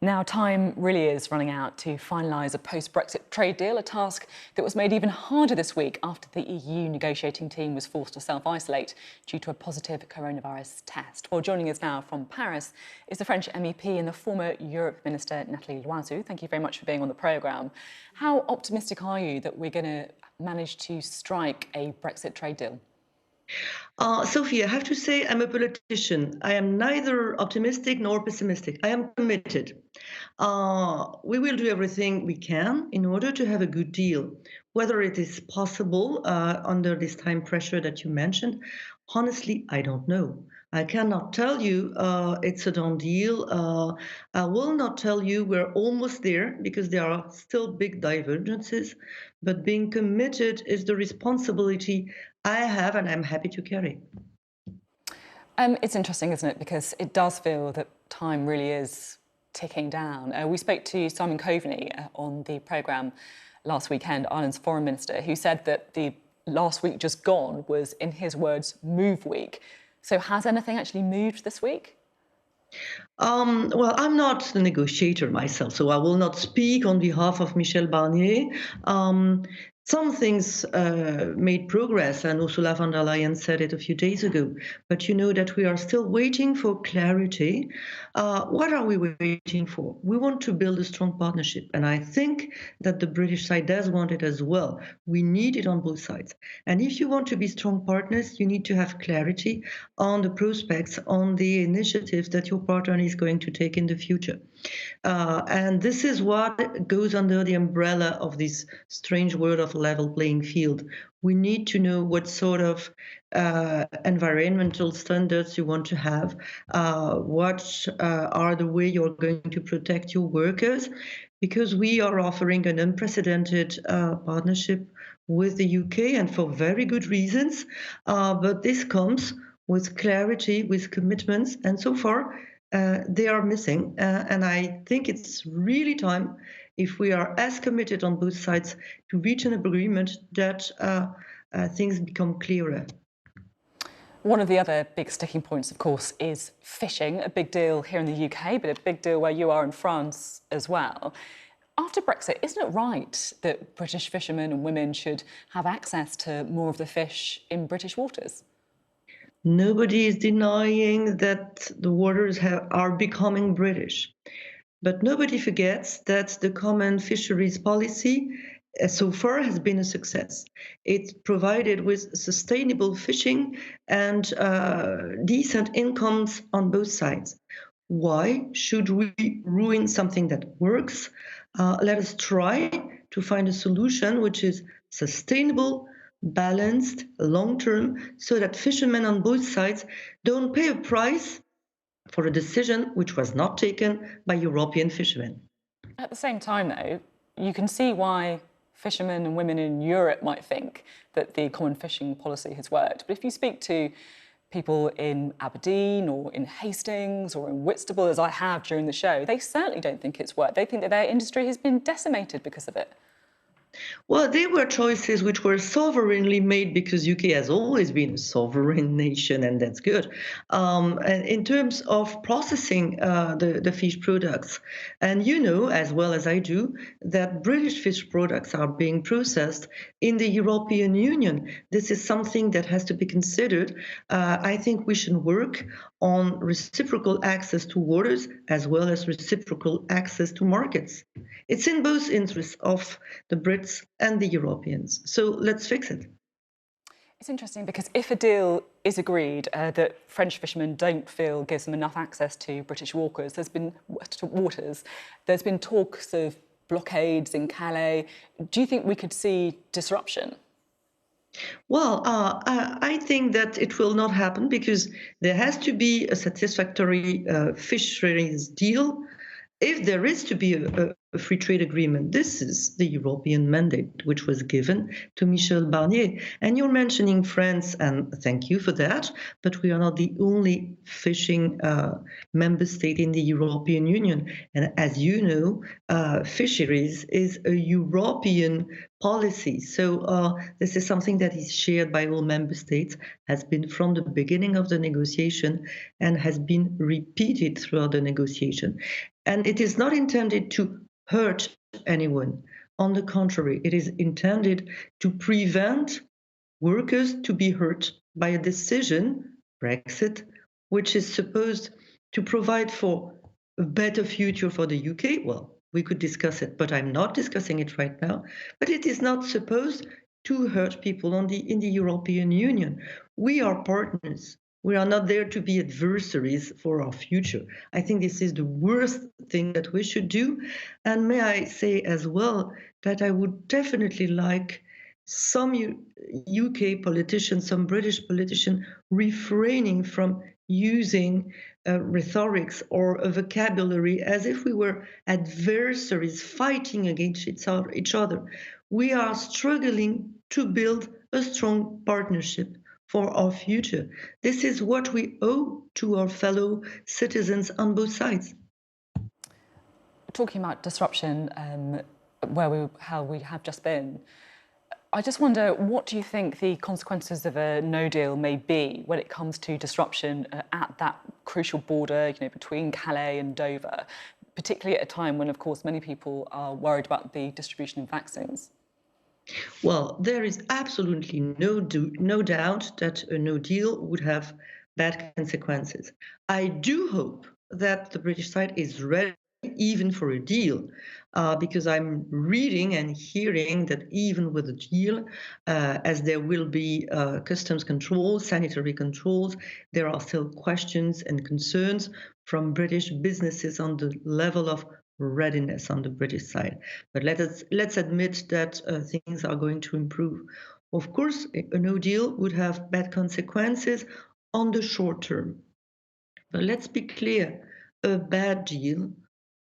Now, time really is running out to finalise a post-Brexit trade deal, a task that was made even harder this week after the EU negotiating team was forced to self-isolate due to a positive coronavirus test. Well, joining us now from Paris is the French MEP and the former Europe Minister, Nathalie Loiseau. Thank you very much for being on the programme. How optimistic are you that we're going to manage to strike a Brexit trade deal? Sophie, I have to say I'm a politician. I am neither optimistic nor pessimistic. I am committed. We will do everything we can in order to have a good deal. Whether it is possible under this time pressure that you mentioned, honestly, I don't know. I cannot tell you it's a done deal. I will not tell you we're almost there because there are still big divergences. But being committed is the responsibility I have and I'm happy to carry. It's interesting, isn't it? Because it does feel that time really is ticking down. We spoke to Simon Coveney on the programme last weekend, Ireland's Foreign Minister, who said that the last week just gone was, in his words, move week. So has anything actually moved this week? Well, I'm not the negotiator myself, so I will not speak on behalf of Michel Barnier. Some things made progress, and Ursula von der Leyen said it a few days ago. But you know that we are still waiting for clarity. What are we waiting for? We want to build a strong partnership, and I think that the British side does want it as well. We need it on both sides. And if you want to be strong partners, you need to have clarity on the prospects, on the initiatives that your partner is going to take in the future. And this is what goes under the umbrella of this strange word of level playing field. We need to know what sort of environmental standards you want to have, what are the way you're going to protect your workers, because we are offering an unprecedented partnership with the UK, and for very good reasons. But this comes with clarity, with commitments, and so far they are missing. And I think it's really time, if we are as committed on both sides, to reach an agreement that things become clearer. One of the other big sticking points, of course, is fishing, a big deal here in the UK, but a big deal where you are in France as well. After Brexit, isn't it right that British fishermen and women should have access to more of the fish in British waters? Nobody is denying that the waters are becoming British. But nobody forgets that the common fisheries policy so far has been a success. It provided with sustainable fishing and decent incomes on both sides. Why should we ruin something that works? Let us try to find a solution which is sustainable, balanced, long-term, so that fishermen on both sides don't pay a price for a decision which was not taken by European fishermen. At the same time, though, you can see why fishermen and women in Europe might think that the common fishing policy has worked. But if you speak to people in Aberdeen or in Hastings or in Whitstable, as I have during the show, they certainly don't think it's worked. They think that their industry has been decimated because of it. Well, they were choices which were sovereignly made because UK has always been a sovereign nation, and that's good. And in terms of processing the fish products, and you know as well as I do that British fish products are being processed in the European Union. This is something that has to be considered. I think we should work on reciprocal access to waters as well as reciprocal access to markets. It's in both interests of the Brits and the Europeans. So let's fix it. It's interesting because if a deal is agreed that French fishermen don't feel gives them enough access to British waters, there's been talks of blockades in Calais. Do you think we could see disruption? Well, I think that it will not happen because there has to be a satisfactory fisheries deal. If there is to be a free trade agreement, this is the European mandate which was given to Michel Barnier. And you're mentioning France, and thank you for that, but we are not the only fishing member state in the European Union. And as you know, fisheries is a European policy. So this is something that is shared by all member states, has been from the beginning of the negotiation, and has been repeated throughout the negotiation. And it is not intended to hurt anyone. On the contrary, it is intended to prevent workers to be hurt by a decision, Brexit, which is supposed to provide for a better future for the UK. Well, we could discuss it, but I'm not discussing it right now. But it is not supposed to hurt people in the European Union. We are partners. We are not there to be adversaries for our future. I think this is the worst thing that we should do. And may I say as well that I would definitely like some UK politicians, some British politicians refraining from using rhetorics or a vocabulary as if we were adversaries fighting against each other. We are struggling to build a strong partnership for our future. This is what we owe to our fellow citizens on both sides. Talking about disruption, how we have just been, I just wonder, what do you think the consequences of a no deal may be when it comes to disruption at that crucial border, between Calais and Dover, particularly at a time when, of course, many people are worried about the distribution of vaccines? Well, there is absolutely no doubt that a no deal would have bad consequences. I do hope that the British side is ready even for a deal, because I'm reading and hearing that even with a deal, as there will be customs controls, sanitary controls, there are still questions and concerns from British businesses on the level of readiness on the British side. But let's admit that things are going to improve. Of course, a no deal would have bad consequences on the short term. But let's be clear, a bad deal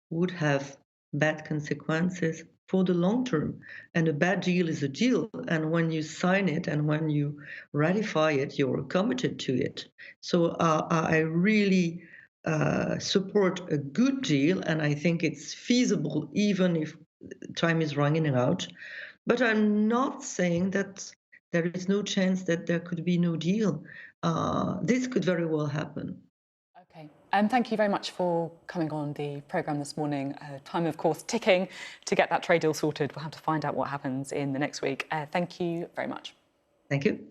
would have bad consequences for the long term. And a bad deal is a deal. And when you sign it and when you ratify it, you're committed to it. So I really support a good deal, and I think it's feasible even if time is running out. But I'm not saying that there is no chance that there could be no deal. This could very well happen. Okay, and thank you very much for coming on the programme this morning. Time, of course, ticking to get that trade deal sorted. We'll have to find out what happens in the next week. Thank you very much. Thank you.